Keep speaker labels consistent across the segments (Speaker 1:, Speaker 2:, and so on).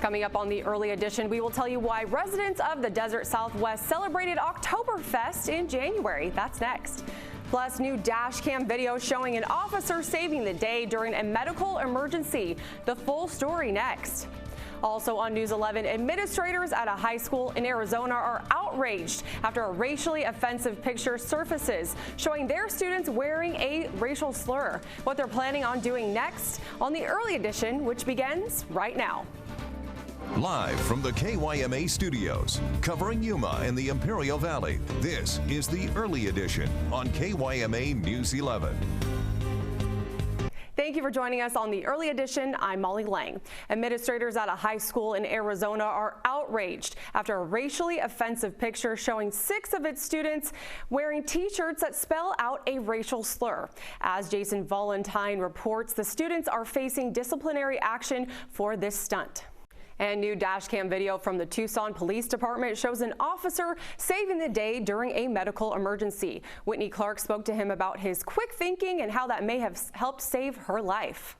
Speaker 1: Coming up on the early edition, we will tell you why residents of the Desert Southwest celebrated Oktoberfest in January. That's next. Plus, new dash cam video showing an officer saving the day during a medical emergency. The full story next. Also on News 11, administrators at a high school in Arizona are outraged after a racially offensive picture surfaces showing their students wearing a racial slur. What they're planning on doing next on the early edition, which begins right now.
Speaker 2: Live from the KYMA studios, covering Yuma and the Imperial Valley, this is the early edition on KYMA News 11.
Speaker 1: Thank you for joining us on the early edition. I'm Molly Lange. Administrators at a high school in Arizona are outraged after a racially offensive picture showing 6 of its students wearing t-shirts that spell out a racial slur. As Jason Valentine reports, the students are facing disciplinary action for this stunt. And new dash cam video from the Tucson Police Department shows an officer saving the day during a medical emergency. Whitney Clark spoke to him about his quick thinking and how that may have helped save her life.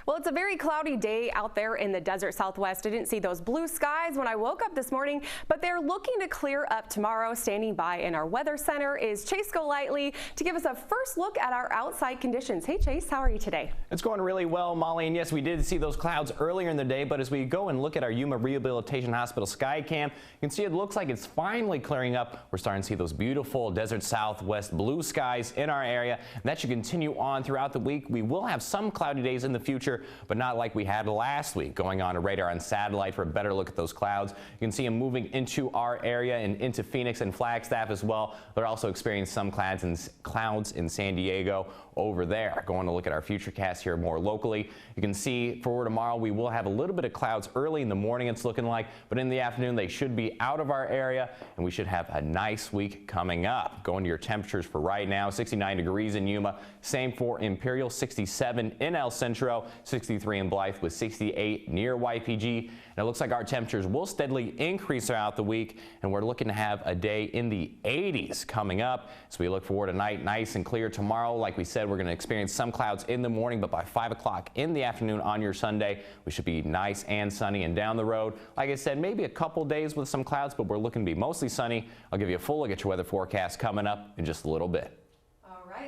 Speaker 1: Well, it's a very cloudy day out there in the Desert Southwest. I didn't see those blue skies when I woke up this morning, but they're looking to clear up tomorrow. Standing by in our weather center is Chase Golightly to give us a first look at our outside conditions. Hey, Chase, how are you today?
Speaker 3: It's going really well, Molly, and yes, we did see those clouds earlier in the day, but as we go and look at our Yuma Rehabilitation Hospital sky cam, you can see it looks like it's finally clearing up. We're starting to see those beautiful Desert Southwest blue skies in our area, and that should continue on throughout the week. We will have some cloudy days in the future, but not like we had last week. Going on a radar and satellite for a better look at those clouds. You can see them moving into our area and into Phoenix and Flagstaff as well. They're also experiencing some clouds in San Diego over there. Going to look at our futurecast here more locally. You can see for tomorrow we will have a little bit of clouds early in the morning, it's looking like, but in the afternoon they should be out of our area and we should have a nice week coming up. Going to your temperatures for right now, 69 degrees in Yuma, same for Imperial, 67 in El Centro, 63 in Blythe with 68 near YPG. And it looks like our temperatures will steadily increase throughout the week, and we're looking to have a day in the 80s coming up. So we look forward to night nice and clear tomorrow. Like we said, we're going to experience some clouds in the morning, but by 5 o'clock in the afternoon on your Sunday, we should be nice and sunny. And down the road, like I said, maybe a couple days with some clouds, but we're looking to be mostly sunny. I'll give you a full look at your weather forecast coming up in just a little bit.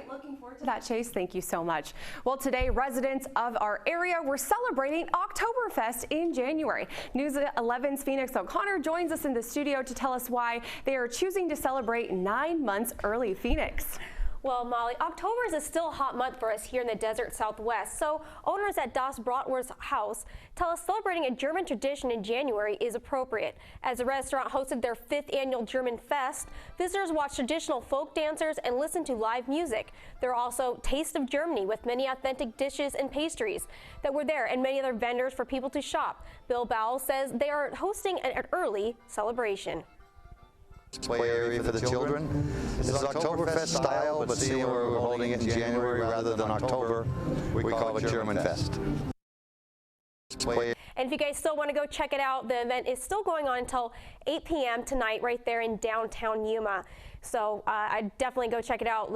Speaker 1: Looking forward to that, Chase. Thank you so much. Well, today, residents of our area were celebrating Oktoberfest in January. News 11's Phoenix O'Connor joins us in the studio to tell us why they are choosing to celebrate 9 months early. Phoenix.
Speaker 4: Well, Molly, October is still a hot month for us here in the Desert Southwest, so owners at Das Bratwurst House tell us celebrating a German tradition in January is appropriate. As the restaurant hosted their 5th annual German Fest, visitors watched traditional folk dancers and listened to live music. There are also Taste of Germany with many authentic dishes and pastries that were there and many other vendors for people to shop. Bill Bowles says they are hosting an early celebration.
Speaker 5: Play area for the children. This is Oktoberfest style, but seeing we're holding it in January rather than October, we call it German Fest.
Speaker 4: And if you guys still want to go check it out, the event is still going on until 8 p.m. tonight right there in downtown Yuma. So I'd definitely go check it out.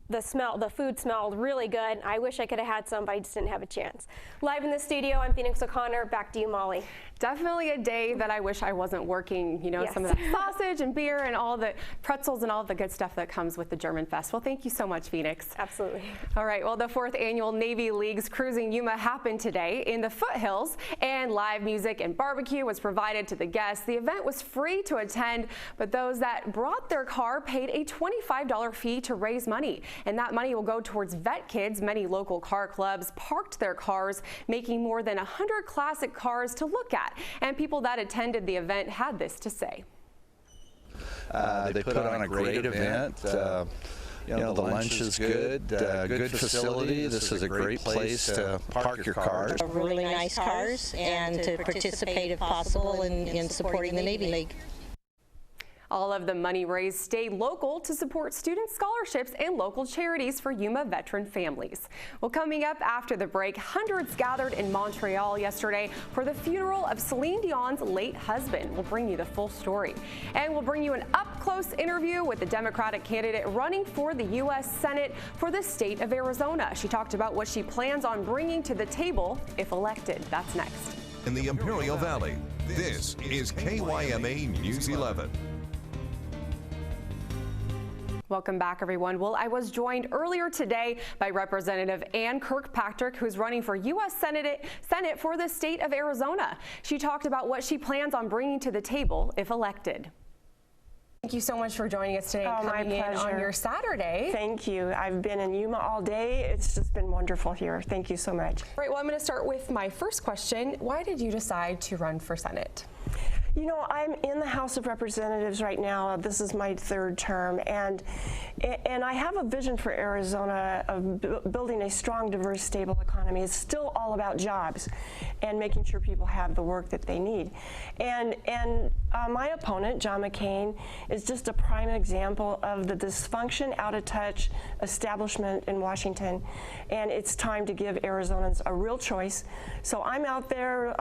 Speaker 4: The food smelled really good. I wish I could have had some, but I just didn't have a chance. Live in the studio, I'm Phoenix O'Connor. Back to you, Molly.
Speaker 1: Definitely a day that I wish I wasn't working, you know, yes. Some of that sausage and beer and all the pretzels and all the good stuff that comes with the German Fest. Well, thank you so much, Phoenix.
Speaker 4: Absolutely.
Speaker 1: All right, well, the 4th annual Navy League's Cruising Yuma happened today in the foothills, and live music and barbecue was provided to the guests. The event was free to attend, but those that brought their car paid a $25 fee to raise money, and that money will go towards vet kids. Many local car clubs parked their cars, making more than 100 classic cars to look at. And people that attended the event had this to say.
Speaker 6: They put on a great event. You know, the lunch is good, good facility. This is a great place to park your cars.
Speaker 7: Really nice cars, and to participate if possible in supporting the Navy League.
Speaker 1: All of the money raised stayed local to support student scholarships and local charities for Yuma veteran families. Well, coming up after the break, hundreds gathered in Montreal yesterday for the funeral of Celine Dion's late husband. We'll bring you the full story, and we'll bring you an up-close close interview with the Democratic candidate running for the U.S. Senate for the state of Arizona. She talked about what she plans on bringing to the table if elected. That's next.
Speaker 2: In the Imperial Valley, this is KYMA News 11.
Speaker 1: Welcome back, everyone. Well, I was joined earlier today by Representative Ann Kirkpatrick, who's running for U.S. Senate for the state of Arizona. She talked about what she plans on bringing to the table if elected. Thank you so much for joining us today and coming in on your Saturday.
Speaker 8: Thank you. I've been in Yuma all day. It's just been wonderful here. Thank you so much.
Speaker 1: All right, well, I'm going to start with my first question. Why did you decide to run for Senate?
Speaker 8: You know, I'm in the House of Representatives right now. This is my third term, and I have a vision for Arizona of building a strong, diverse, stable economy. It's still all about jobs and making sure people have the work that they need. And my opponent, John McCain, is just a prime example of the dysfunction, out of touch establishment in Washington, and it's time to give Arizonans a real choice. So I'm out there,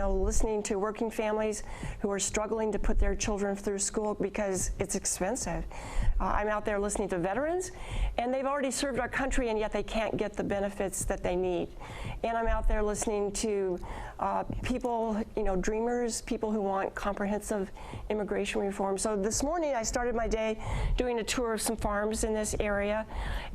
Speaker 8: listening to working families who are struggling to put their children through school because it's expensive. I'm out there listening to veterans, and they've already served our country, and yet they can't get the benefits that they need. And I'm out there listening to people, dreamers, people who want comprehensive immigration reform. So this morning I started my day doing a tour of some farms in this area,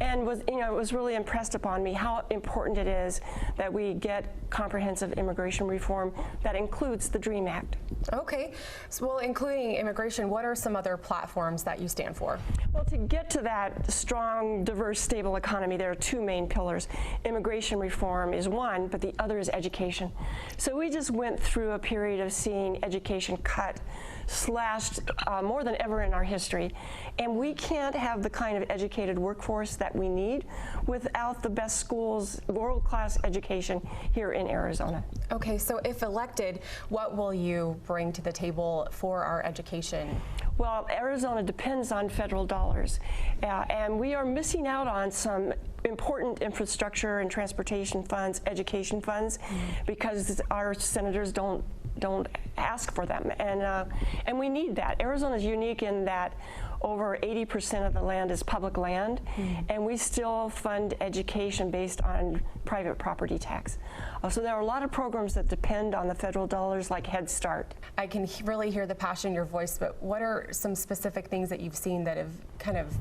Speaker 8: and it was really impressed upon me how important it is that we get comprehensive immigration reform that includes the DREAM Act.
Speaker 1: Okay, so, well, including immigration, what are some other platforms that you stand for?
Speaker 8: Well, to get to that strong, diverse, stable economy, there are two main pillars. Immigration reform is one, but the other is education. So we just went through a period of seeing education cut, slashed more than ever in our history. And we can't have the kind of educated workforce that we need without the best schools, world-class education here in Arizona.
Speaker 1: Okay, so if elected, what will you bring to the table for our education?
Speaker 8: Well, Arizona depends on federal dollars, and we are missing out on some important infrastructure and transportation funds, education funds, because our senators don't ask for them, and we need that. Arizona is unique in that over 80% of the land is public land, and we still fund education based on private property tax. So there are a lot of programs that depend on the federal dollars, like Head Start.
Speaker 1: I can really hear the passion in your voice, but what are some specific things that you've seen that have kind of,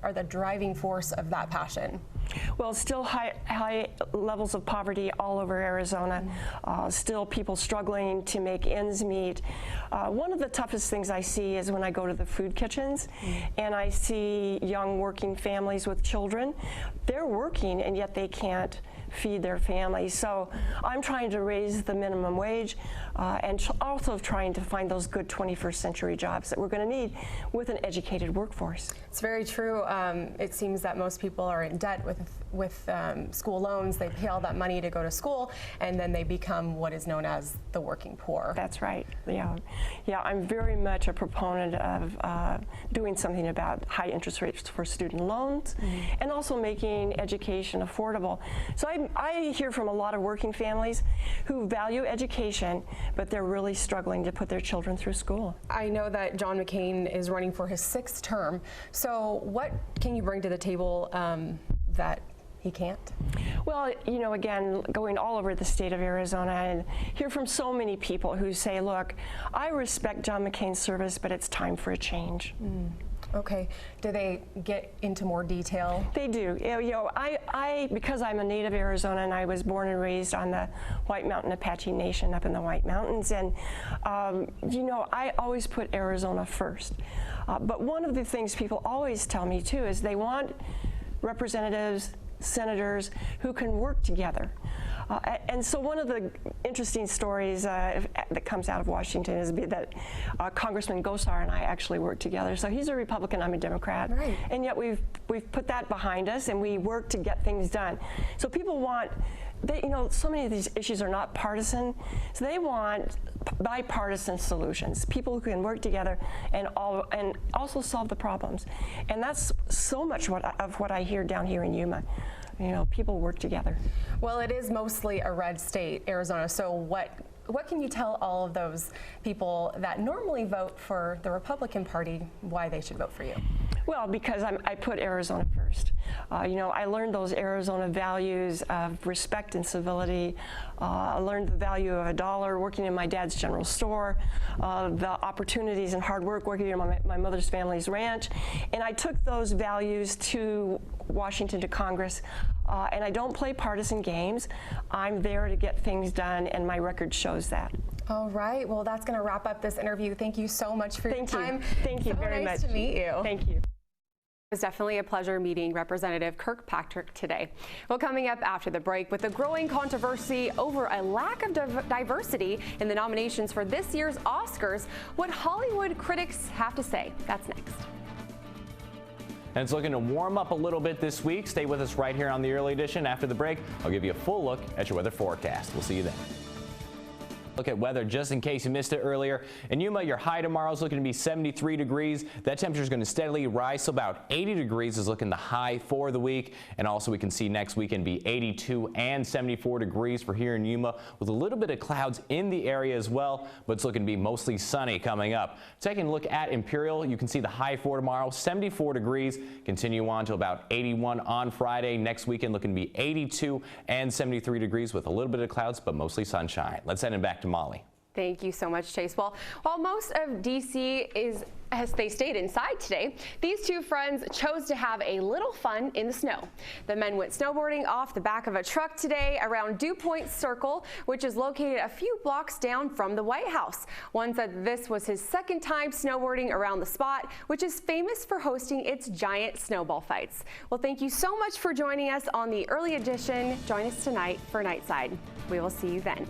Speaker 1: are the driving force of that passion?
Speaker 8: Well, still high levels of poverty all over Arizona. Still people struggling to make ends meet. One of the toughest things I see is when I go to the food kitchens and I see young working families with children. They're working and yet they can't feed their families. So I'm trying to raise the minimum wage and also trying to find those good 21st century jobs that we're going to need with an educated workforce.
Speaker 1: It's very true. It seems that most people are in debt with school loans. They pay all that money to go to school, and then they become what is known as the working poor.
Speaker 8: That's right. Yeah, I'm very much a proponent of doing something about high interest rates for student loans and also making education affordable. So I hear from a lot of working families who value education, but they're really struggling to put their children through school.
Speaker 1: I know that John McCain is running for his 6th term. So what can you bring to the table that he can't?
Speaker 8: Well, again, going all over the state of Arizona and hear from so many people who say, look, I respect John McCain's service, but it's time for a change.
Speaker 1: Okay. Do they get into more detail?
Speaker 8: They do. I because I'm a native Arizona and I was born and raised on the White Mountain Apache Nation up in the White Mountains, and I always put Arizona first. But one of the things people always tell me too is they want representatives, senators who can work together. And so one of the interesting stories that comes out of Washington is that Congressman Gosar and I actually work together. So he's a Republican, I'm a Democrat.
Speaker 1: Right.
Speaker 8: And yet we've put that behind us and we work to get things done. So people want, so many of these issues are not partisan, so they want bipartisan solutions, people who can work together and also solve the problems. And that's so much of what I hear down here in Yuma. People work together.
Speaker 1: Well, it is mostly a red state, Arizona. So what can you tell all of those people that normally vote for the Republican Party why they should vote for you?
Speaker 8: Well, because I put Arizona first. You know, I learned those Arizona values of respect and civility. I learned the value of $1 working in my dad's general store, the opportunities and hard work working in my mother's family's ranch. And I took those values to Washington, to Congress. And I don't play partisan games. I'm there to get things done, and my record shows that.
Speaker 1: All right. Well, that's going to wrap up this interview. Thank you so much for your time.
Speaker 8: Thank you very much.
Speaker 1: Nice to meet you.
Speaker 8: Thank you.
Speaker 1: It was definitely a pleasure meeting Representative Kirkpatrick today. Well, coming up after the break, with the growing controversy over a lack of diversity in the nominations for this year's Oscars, what Hollywood critics have to say. That's next.
Speaker 3: And it's looking to warm up a little bit this week. Stay with us right here on the Early Edition. After the break, I'll give you a full look at your weather forecast. We'll see you then. Look at weather just in case you missed it earlier. In Yuma, your high tomorrow is looking to be 73 degrees. That temperature is going to steadily rise, so about 80 degrees is looking the high for the week. And also we can see next weekend be 82 and 74 degrees for here in Yuma, with a little bit of clouds in the area as well, but it's looking to be mostly sunny coming up. Taking a look at Imperial, you can see the high for tomorrow, 74 degrees. Continue on to about 81 on Friday. Next weekend looking to be 82 and 73 degrees with a little bit of clouds, but mostly sunshine. Let's send it back to Molly.
Speaker 1: Thank you so much, Chase. Well, while most of D.C. as they stayed inside today, these two friends chose to have a little fun in the snow. The men went snowboarding off the back of a truck today around DuPont Circle, which is located a few blocks down from the White House. One said this was his second time snowboarding around the spot, which is famous for hosting its giant snowball fights. Well, thank you so much for joining us on the Early Edition. Join us tonight for Nightside. We will see you then.